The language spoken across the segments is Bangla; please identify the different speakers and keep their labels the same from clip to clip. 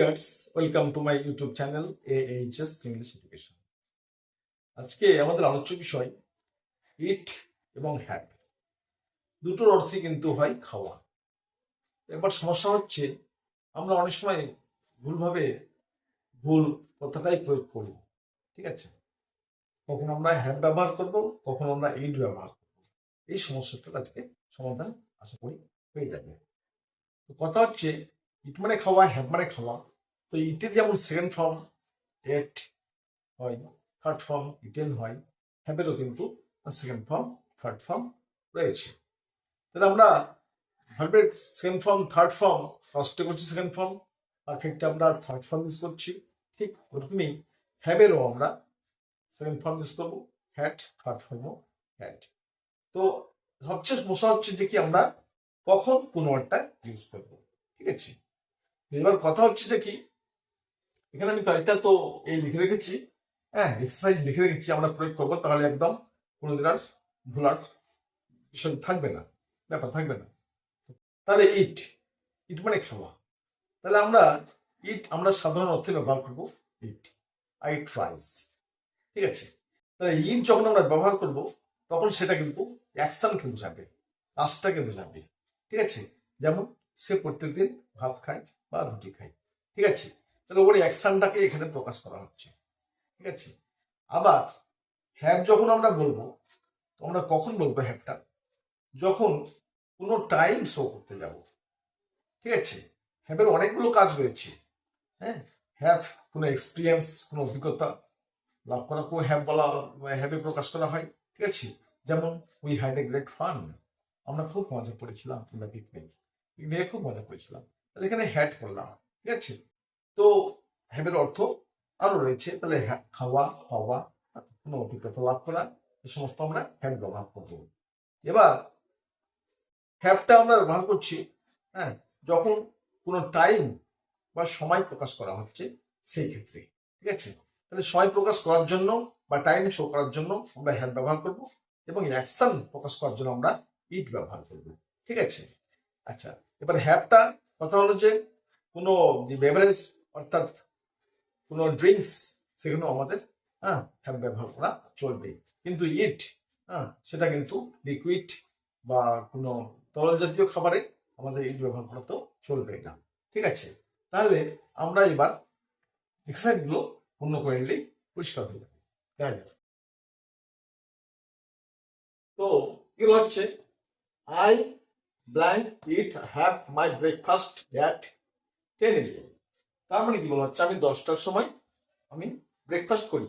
Speaker 1: Viewers, welcome to my YouTube channel AHS English education. আজকে আমাদের আলোচ্য বিষয় ইট এবং হ্যাভ। দুটোর অর্থই কিন্তু হয় খাওয়া। এবার সমস্যা হচ্ছে আমরা অনেক সময় ভুলভাবে ভুল কথাটাই প্রয়োগ করি। ঠিক আছে, কখন আমরা হ্যাভ ব্যবহার করব, কখন আমরা ইট ব্যবহার করব। এই সমস্যাটার আজকে সমাধান আশা করি হয়ে যাবে। তো কথা হচ্ছে ইট মানে খাওয়া, হ্যাভ মানে খাওয়া। তো ইটের যেমন সেকেন্ড ফর্ম এট হয়, থার্ড ফর্ম ইটেন হয়, হ্যাভেরও কিন্তু সেকেন্ড ফর্ম থার্ড ফর্ম রয়েছে। তাহলে আমরা ভার্বের সেকেন্ড ফর্ম থার্ড ফর্ম ফার্স্টে করছি সেকেন্ড ফর্ম, পারফেক্টে আমরা থার্ড ফর্ম ইউজ করছি। ঠিক ওরকমই হ্যাভেরও আমরা সেকেন্ড ফর্ম ইউজ করবো, হ্যাড, থার্ড ফর্মও হ্যাড। তো সবচেয়ে সমস্যা হচ্ছে যে কি আমরা কখন কোনো একটা ইউজ করবো। ঠিক আছে, এবার কথা হচ্ছে যে কি এখানে আমি কয়েকটা তো এই লিখে রেখেছি, হ্যাঁ এক্সারসাইজ লিখে রেখেছি, আমরা প্রয়োগ করবো, তাহলে একদম কোনোদিন আর ভুলার বিষয় থাকবে না, ব্যাপার থাকবে না। তাহলে ইট, ইট মানে খাওয়া। তাহলে আমরা ইট আমরা সাধারণ অর্থে ব্যবহার করবো ইট, আই ইট রাইস। ঠিক আছে, তাহলে ইট যখন আমরা ব্যবহার করব তখন সেটা কিন্তু অ্যাকশনকে বোঝাবে, কাজটাকে বোঝাবে। ঠিক আছে, যেমন সে প্রত্যেকদিন ভাত খায় বা রুটি খায়। ঠিক আছে, তাহলে ওর অ্যাকশনটাকে এখানে প্রকাশ করা হচ্ছে। ঠিক আছে, আবার হ্যাভ যখন আমরা বলবো, আমরা কখন বলবো হ্যাভটা? যখন কোনো টাইম শো করতে যাব। ঠিক আছে, হ্যাভের অনেকগুলো কাজ রয়েছে। হ্যাঁ, হ্যাভ কোনো এক্সপিরিয়েন্স, কোনো অভিজ্ঞতা লাভ করাকেও হ্যাভ বলা, হ্যাভে প্রকাশ করা হয়। ঠিক আছে, যেমন we had a great fun, আমরা খুব মজা করেছিলাম পিকনিক, পিকনিকে খুব মজা করেছিলাম। তাহলে এখানে হ্যাড করলাম। ঠিক আছে, তো হ্যাভের অর্থ আরো রয়েছে। তাহলে খাওয়া, পাওয়া, কোনো অভিজ্ঞতা লাভ করা, এই সমস্ত আমরা হ্যাভ ব্যবহার করব। এবার হ্যাভটা আমরা ব্যবহার করছি হ্যাঁ যখন কোনো টাইম বা সময় প্রকাশ করা হচ্ছে সেই ক্ষেত্রে। ঠিক আছে, তাহলে সময় প্রকাশ করার জন্য বা টাইম শো করার জন্য আমরা হ্যাভ ব্যবহার করব, এবং অ্যাকশন প্রকাশ করার জন্য আমরা ইট ব্যবহার করব। ঠিক আছে, আচ্ছা এবার হ্যাভটা কথা হলো যে কোনো যে বেভারেজ অর্থাৎ কোনো ড্রিঙ্কস, সেখানেও আমাদের হ্যাভ ব্যবহার করা চলবে। কিন্তু ইট সেটা কিন্তু লিকুইড বা কোনো তরল জাতীয় খাবারে আমাদের ইট ব্যবহার করা তো চলবে না। ঠিক আছে, তাহলে আমরা এবার এক্সারসাইজ গুলো পূর্ণ করে নিলেই পরিষ্কার হয়ে যাবে। দেখা যাবে তো এগুলো হচ্ছে I blank it have my breakfast at 10 AM। তার মানে কি বলা হচ্ছে আমি 10টার সময় আমি ব্রেকফাস্ট করি,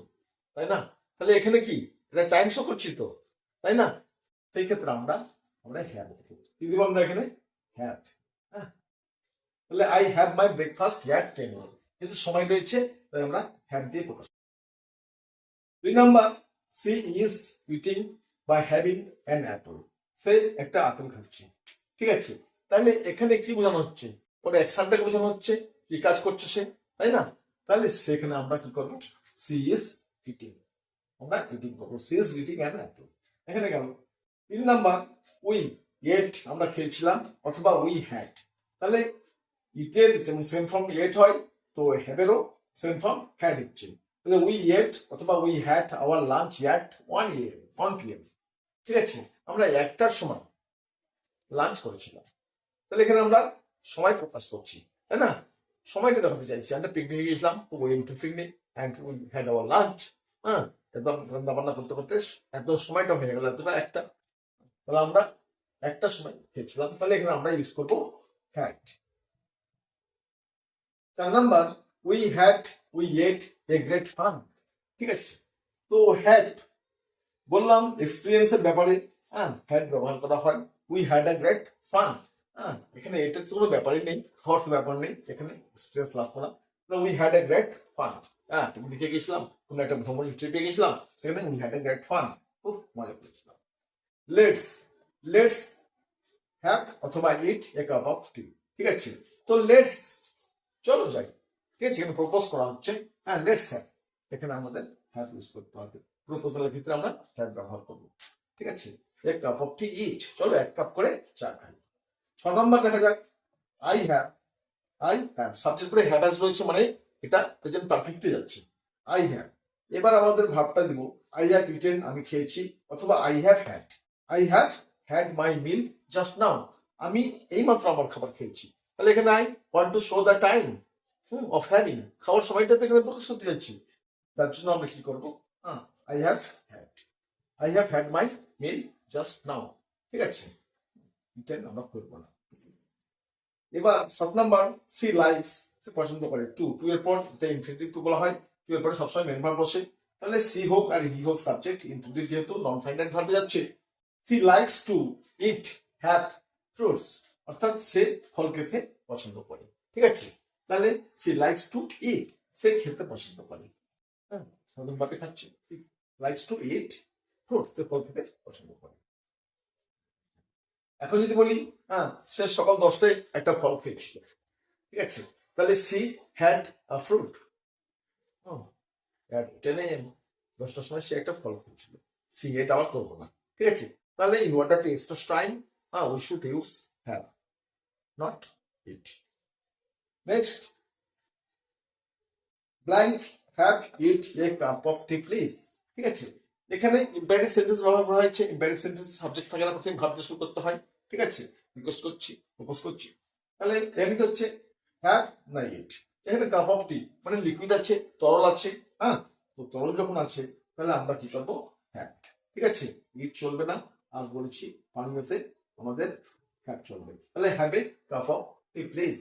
Speaker 1: তাই না? তাহলে এখানে কি এটা টাইম শো করছি তো, তাই না? সেই ক্ষেত্রে আমরা আমরা হ্যাভ কি দিব, আমরা এখানে হ্যাভ। হ্যাঁ, তাহলে I have my breakfast at 10 AM, কিন্তু সময় রয়েছে, তাই আমরা হ্যাভ দিয়ে প্রকাশ। 2 নাম্বার, সি ইজ ইটিং বা হ্যাভিং অ্যান অ্যাপল, সে একটা আপেল খাচ্ছে। ঠিক আছে, তাহলে এখানে কি বোঝানো হচ্ছে? ওর অ্যাকশনটাকে বোঝানো হচ্ছে, কি কাজ করছে সে, তাই না? তাহলে সেখানে আমরা কি করবো, সি ইজ ইটিং, আমরা ইটিং করবো, she is eating an apple. এখানে গেল। 3 নাম্বার, উই এট, আমরা খেয়েছিলাম, অথবা উই হ্যাড। তাহলে ইটের যেমন সেম ফর্ম এট হয়, তো হ্যাভেরও সেম ফর্ম হ্যাড হচ্ছে। তাহলে উই এট অথবা we had hour lunch at 1 PM। ঠিক আছে, আমরা 1টার সময় লাঞ্চ করেছিলাম। তাহলে এখানে আমরা সময় প্রকাশ করছি, তাই না? সময়টা দেখাতে চাইছি, আমরা পিকনিকে গিয়েছিলাম, going to picnic and we had hour lunch. একদম রান্না বান্না করতে করতে একদম সময়টা হয়ে গেল, এতটা একটা, তাহলে আমরা 1টার সময় খেয়েছিলাম। তাহলে এখানে আমরা ইউজ করবো had. 4 number, we had we at a great fun. ঠিক আছে, তো হ্যাড বললাম এক্সপিরিয়েন্সের ব্যাপারে হ্যাড ব্যবহার করা হয়। We had a great fun, এখানে এটার তো কোনো ব্যাপারই নেই, হওয়ার ব্যাপার নেই, এখানে এক্সপিরিয়েন্স লাভ করা। We had a great fun, পিকনিকে গেছিলাম, কোনো একটা ভ্রমণ ট্রিপে গেছিলাম, সেখানে we had a great fun, খুব মজা করেছিলাম। লেটস, লেটস হ্যাভ অথবা ইট এ কাপ অফ টি। ঠিক আছে, তো লেটস চলো যাই। ঠিক আছে, এখানে প্রপোজ করা হচ্ছে, লেটস হ্যাভ, এখানে আমাদের হ্যাভ ইউজ করতে হবে। প্রপোজালের ক্ষেত্রে আমরা হ্যাভ ব্যবহার করব। ঠিক আছে, এক কাপ অফ টি ইট, চলো 1 কাপ করে চা খাই। 6 নম্বর দেখা যাক, I have I have subject পরে হ্যাভ রয়েছে মানে এটা প্রেজেন্ট পারফেক্টে যাচ্ছে। আই হ্যাভ, এবার আমাদের ভাবটা দিব আই হ্যাভ ইটেন আমি খেয়েছি, অথবা I have had my meal just now, আমি এইমাত্র আমার খাবার খেয়েছি। তাহলে এখানে I want to show the time of having, খাওয়ার সময়টাতে এখানে প্রকাশ করতে যাচ্ছি। তার জন্য আমরা কি করবো, I have had my meal just now, ঠিক আছে, ইটেন আমরা করবো না। এবার 7 নাম্বার, সি লাইকস, সে পছন্দ করে। টু এর পর এটা ইনফিনিটিভ টু বলা হয়, টু এর পরে সবসময় মেন ভার্ব বসে। তাহলে সি হোক আর হি হোক সাবজেক্ট, ইনফিনিটিভ যেহেতু নন ফাইনাইট ভার্বে যাচ্ছে। She likes to eat have fruits, অর্থাৎ সে ফল খেতে পছন্দ করে, ঠিক আছে। তাহলে সি লাইকস টু ইট, সে খেতে পছন্দ করে, হ্যাঁ সাধারণ ভাবে খাচ্ছে। She likes to eat fruits, সে ফল খেতে পছন্দ করে। এখন যদি বলি সে সকাল 10টায় একটা ফল খেয়েছিল, ঠিক আছে, তাহলে she had a fruit at 10 AM, 10টার সময় সে একটা ফল খেয়েছিল। সি এটা আবার করবো না, ঠিক আছে। তাহলে in order to express time we should use have, not it. Next, blank have it A cup of T please, ঠিক আছে। এখানে ইম্পারেটিভ সেন্টেন্স ব্যবহার করা হয়েছে। ইম্পারেটিভ সেন্টেন্স সাবজেক্ট থাকে না, প্রথমে ভাবতে শুরু করতে হয়, ঠিক আছে। রিকোয়েস্ট করছি, প্রপোজ করছি। তাহলে এখানে কি হচ্ছে, হ্যাভ না ইট। এখানে কাপ অফ টি মানে লিকুইড আছে, তরল আছে, তো তরল যখন আছে তাহলে আমরা কি করবো, হ্যাভ, ঠিক আছে। ইট চলবে না, আর বলেছি পানীয়তে আমাদের হ্যাভ চলবে। তাহলে have a cup of T please,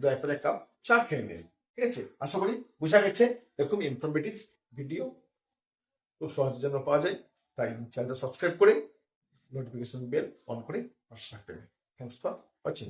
Speaker 1: দয়া করে এক কাপ চা খেয়ে নেন, ঠিক আছে। আশা করি বোঝা গেছে। এরকম ইনফরমেটিভ ভিডিও খুব সহজের জন্য পাওয়া যায়, তাই চ্যানেলটা সাবস্ক্রাইব করে নোটিফিকেশন বেল অন করে পাশে থাকবেন। Thanks for watching.